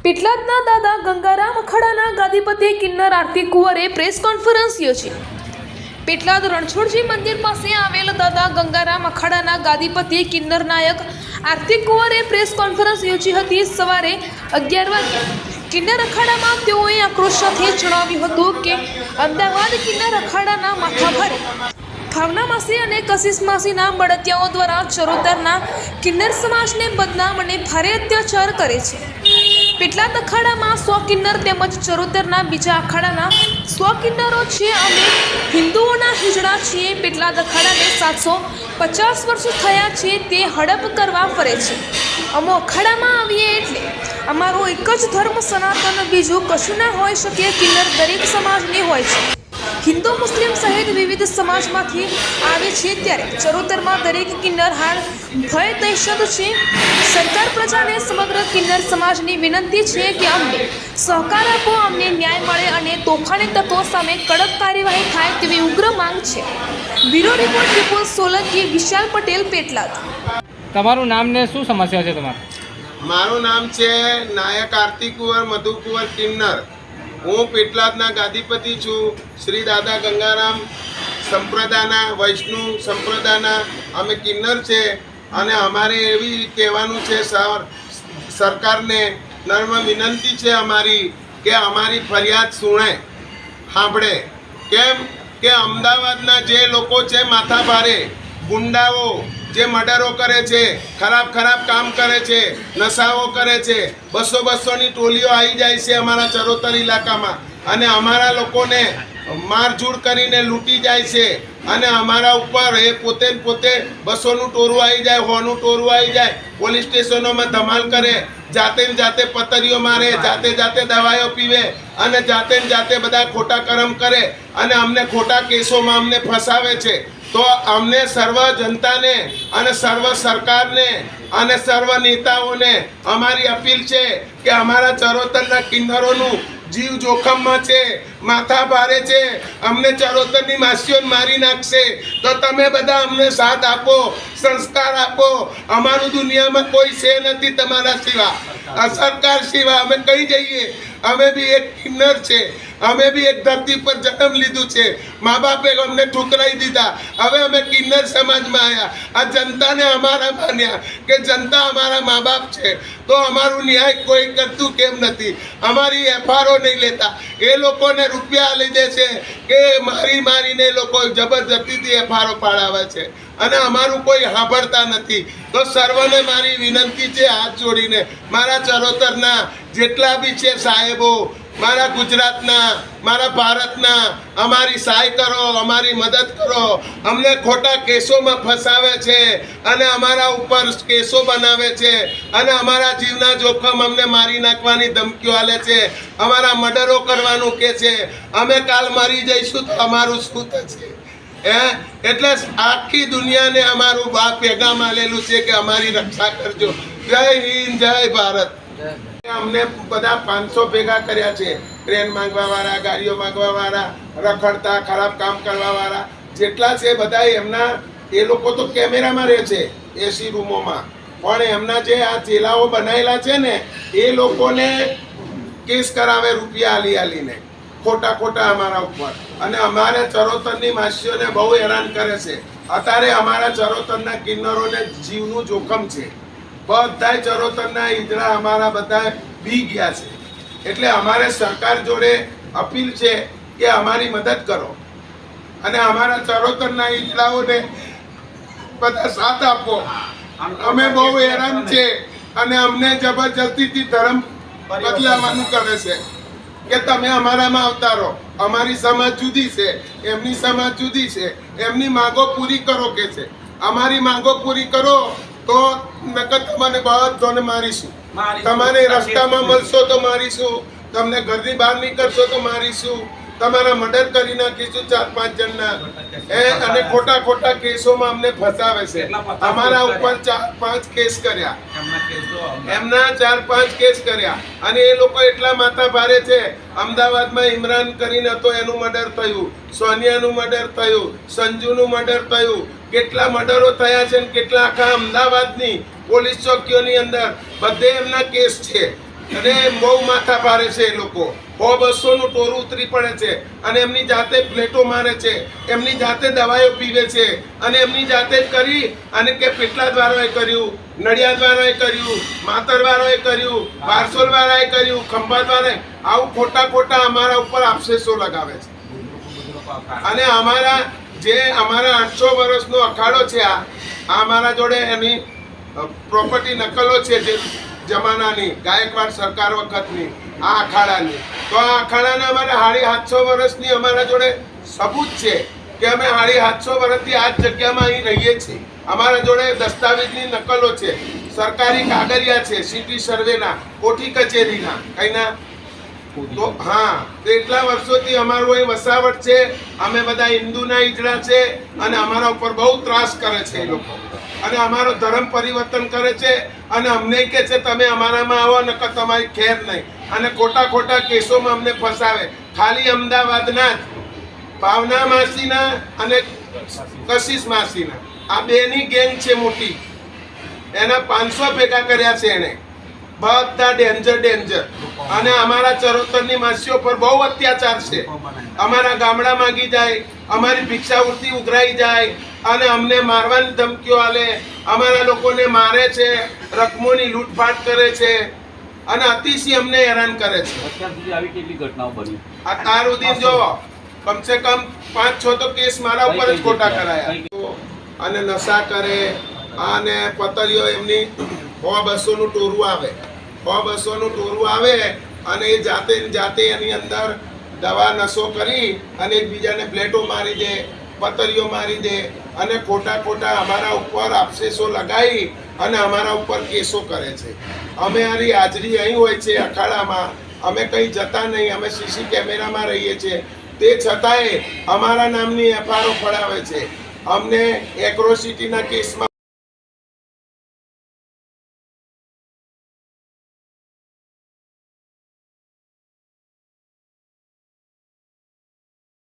પેટલાદના દાદા ગંગારામ અખાડાના ગાદીપતિ કિન્નર આરતી કુંવરે press conference યોજી। પેટલાદ રણછોડજી મંદિર પાસે આવેલ દાદા ગંગારામ અખાડાના ગાદીપતિ કિન્નર નાયક આરતી કુંવરે પ્રેસ કોન્ફરન્સ યોજી હતી। સવારે 11 વાગે કિન્નર અખાડામાં તેઓએ આક્રોશ સાથે જણાવ્યું હતું કે અમદાવાદ કિન્નર અખાડાના માથાભારે ભાવના માસી અને કશિશ માસીના બળતિયાઓ દ્વારા ચરોતરના કિન્નર સમાજને બદનામ અને ભારે અત્યાચાર કરે છે। પેટલાદ અખાડામાં 100 કિન્નર તેમજ ચરોતરના બીજા અખાડાના 100 કિન્નરો છે। અમે હિન્દુઓના હિજડા છીએ। પેટલાદ અખાડાને 750 વર્ષ થયા છે, તે હડપ કરવા ફરે છે। અમો અખાડામાં આવીએ એટલે અમારો એક જ ધર્મ સનાતન, બીજું કશું ના હોઈ શકે। કિન્નર દરેક સમાજની હોય છે, હિન્દુ મુસ્લિમ સહિત વિવિધ સમાજમાંથી આવે છે, ત્યારે ચરોતરમાં દરેક કિન્નર હાલ ભય દહેશત છે। સરકાર પ્રજાને સમગ્ર કિન્નર સમાજની વિનંતી છે કે અમને સહકાર આપો, અમને ન્યાય મળે અને તોફાની તત્વો સામે કડક કાર્યવાહી થાય તેવી ઉગ્ર માંગ છે। બ્યુરો રિપોર્ટ વિપુલ સોલંકી, વિશાલ પટેલ, પેટલાદ। તમારું નામ ને શું સમસ્યા છે તમારે? મારું નામ છે નાયક આરતી કુંવર મધુ કુંવર કિન્નર। હું પેટલાદના ગાદીપતિ છું। શ્રી દાદા ગંગારામ સંપ્રદાયના, વૈષ્ણવ સંપ્રદાયના અમે કિન્નર છે અને અમારે એવી કહેવાનું છે સરકારને નર્મ વિનંતી છે અમારી કે અમારી ફરિયાદ સુણે, સાંભળે। કેમ કે અમદાવાદના જે લોકો છે માથાભારે ગુંડાઓ જે મર્ડરો કરે છે, ખરાબ કામ કરે છે, નશાઓ કરે છે, 200-200ની ટોલીઓ આવી જાય છે અમારા ચરોતર ઇલાકામાં અને અમારા લોકોને મારઝૂડ કરીને લૂંટી જાય છે અને અમારા ઉપર એ પોતે 200નું ટોરું આવી જાય, 100નું ટોરું આવી જાય, પોલીસ સ્ટેશનોમાં ધમાલ કરે, જાતે પતરીઓ મારે, જાતે દવાઈઓ પીવે અને જાતે બધા ખોટા કરમ કરે અને અમને ખોટા કેસોમાં અમને ફસાવે છે। તો અમને સર્વ જનતાને અને સર્વ સરકારને અને સર્વ નેતાઓને અમારી અપીલ છે કે અમારા ચરોતરના કિન્નરોનું જીવ જોખમમાં છે, માથા ભારે છે, અમને ચરોતરની માસીઓ મારી નાખશે। તો તમે બધા અમને સાથ આપો, સંસ્કાર આપો। અમારું દુનિયામાં કોઈ છે નથી તમારા સિવા, આ સરકાર સિવા। અમે કઈ જઈએ? અમે બી એક કિન્નર છે, અમે બી એક ધરતી પર જન્મ લીધું છે, મા બાપે અમને ઠુકરાઈ દીધા, હવે અમે કિન્નર સમાજમાં આવ્યા। આ જનતાને અમારા માન્યા કે જનતા અમારા મા બાપ છે, તો અમારું ન્યાય કોઈ કરતું કેમ નથી? અમારી એફઆરઓ નહીં લેતા, એ લોકોને રૂપિયા લીધે છે કે મારીને લોકો જબરજસ્તીથી એફઆરઓ પાડાવે છે અને અમારું કોઈ સાંભળતા નથી। તો સર્વને મારી વિનંતી છે હાથ જોડીને, મારા ચરોતરના જેટલા બી છે સાહેબો, મારા ગુજરાતના, મારા ભારતના, અમારી સહાય કરો, અમારી મદદ કરો। અમને ખોટા કેસોમાં ફસાવે છે અને અમારા ઉપર કેસો બનાવે છે અને અમારા જીવના જોખમ અમને મારી નાખવાની ધમકીઓ આલે છે, અમારા મર્ડરો કરવાનું કહે છે। અમે કાલ મરી જઈશું તો અમારું શું થશે? એટલે આખી દુનિયાને અમારું પેગામ આલેલું છે કે અમારી રક્ષા કરજો। જય હિન્દ, જય ભારત। અમને બધા 500 ભેગા કર્યા છે, ટ્રેન માંગવા વાળા, ગાડીઓ માંગવા વાળા, રખડતા ખરાબ કામ કરવા વાળા જેટલા છે બધા એમના, એ લોકો તો કેમેરામાં રહે છે એસી રૂમોમાં, પણ એમના જે આ ચેલાઓ બનાવેલા છે ને એ લોકોને કેસ કરાવે રૂપિયા આલીને ખોટા અમારા ઉપર, અને અમારા ચરોતરની માસીઓને બહુ હેરાન કરે છે। અત્યારે અમારા ચરોતરના કિન્નરોને જીવનું જોખમ છે, બધા ચરોતરના ઈજડા અમારા બધા બી ગયા છે। એટલે અમારે સરકાર જોડે અપીલ છે કે અમારી મદદ કરો અને અમારા ચરોતરના ઈજડાઓને બધા સાથ આપો। અમે બહુ હેરાન છે અને અમને જબરજસ્તીથી ધર્મ બદલાવાનું કરે છે કે તમે અમારામાં અવતારો। અમારી સમાજ જુદી છે, એમની સમાજ જુદી છે, એમની માંગો પૂરી કરો કે છે, અમારી માંગો પૂરી કરો તો નકર તમને બધાને મારીશું, તમારે રસ્તામાં મળશો તો મારીશું, તમને ઘરની બહાર નીકળશો તો મારીશું, તમારા મર્ડર કરી નાખીશું 4-5 જણના। અને ખોટા કેસોમાં અમને ફસાવે છે। અમારા ઉપર 4-5 કેસ કર્યા, એમના 4-5 કેસ કર્યા અને એ લોકો એટલા માથા ભારે છે। અમદાવાદમાં ઇમરાન કરીને હતો, એનું મર્ડર થયું, સોનિયાનું મર્ડર થયું, સંજુનું મર્ડર થયું, કેટલા મર્ડરો થયા છે, કેટલા આખા અમદાવાદની પોલીસ ચોકીઓની અંદર બધે એમના કેસ છે। અને બહુ માથા ભારે છે એ લોકો 100-200 ટોરું ઉતરી પડે છે અને એમની જાતે પ્લેટો મારે છે, એમની જાતે દવાઈઓ પીવે છે અને એમની જાતે જ કરી અને કે પેટલાદવાળાએ કર્યું, નડિયાદવાળાએ કર્યું, માતરવાળાએ કર્યું, વારસોલવાળાએ કર્યું, ખંભાતવાળાએ આવું ખોટા અમારા ઉપર આપશેસો લગાવે છે. અને અમારા 800 વર્ષનો અખાડો છે, આ અમારા જોડે એની પ્રોપર્ટી નકલો છે જે જમાનાની ગાયકવાડ સરકાર વખતની આ અખાડાની. તો આ અખાડાના અમારે 750 વર્ષની અમારા જોડે સબૂત છે કે અમે 750 વર્ષથી આ જ જગ્યામાં અહીં રહીએ છીએ. અમારા જોડે દસ્તાવેજની નકલો છે, સરકારી કાગળિયા છે, સિટી સર્વેના, કોઠી કચેરીના, કઈના. તો હા, તો એટલા વર્ષોથી અમારું અહીં વસાવટ છે. અમે બધા હિન્દુના ઈજડા છે અને અમારા ઉપર બહુ ત્રાસ કરે છે એ લોકો અને અમારો ધર્મ પરિવર્તન કરે છે અને અમને કહે છે તમે અમારામાં આવો નકર તમારી ખેર નહીં અને ખોટા કેસોમાં અમને ફસાવે. ખાલી અમદાવાદના જ ભાવના માસીના અને કશિશ માસીના આ બેની ગેંગ છે મોટી, એના 500 ભેગા કર્યા છે એને, બધા ડેન્જર અને અમારા ચરોતરની માસીઓ પર બહુ અત્યાચાર છે. અમારા ગામડા માગી જાય, અમારી ભિક્ષાવૃત્તિ ઉઘરાઈ જાય અને અમને મારવાની ધમકીઓ આલે, અમારા લોકોને મારે છે, રકમોની લૂંટફાટ કરે છે અને અતિશય અમને હેરાન કરે છે. અત્યાર સુધી આવી કેટલી ઘટનાઓ બની? આ તાર ઉદીન જો કમસે કમ 5-6 તો કેસ મારા ઉપર જ ખોટા કરાયા અને નશા કરે અને પતરીઓ એમની 100-200 ટોરું આવે, 100-200 ટોરું આવે અને એ જાતે એની અંદર દવા નશો કરી અને એકબીજાને પ્લેટો મારી દે, પતરીઓ મારી દે અને ખોટા અમારા ઉપર આપશેસો લગાવી અને અમારા ઉપર કેસો કરે છે. અમે આની હાજરી અહીં હોય છે અખાડામાં, અમે કંઈ જતા નહીં, અમે સીસી કેમેરામાં રહીએ છીએ, તે છતાંય અમારા નામની એફઆઈઆર પડાવે છે. અમને એક્રોસિટીના કેસમાં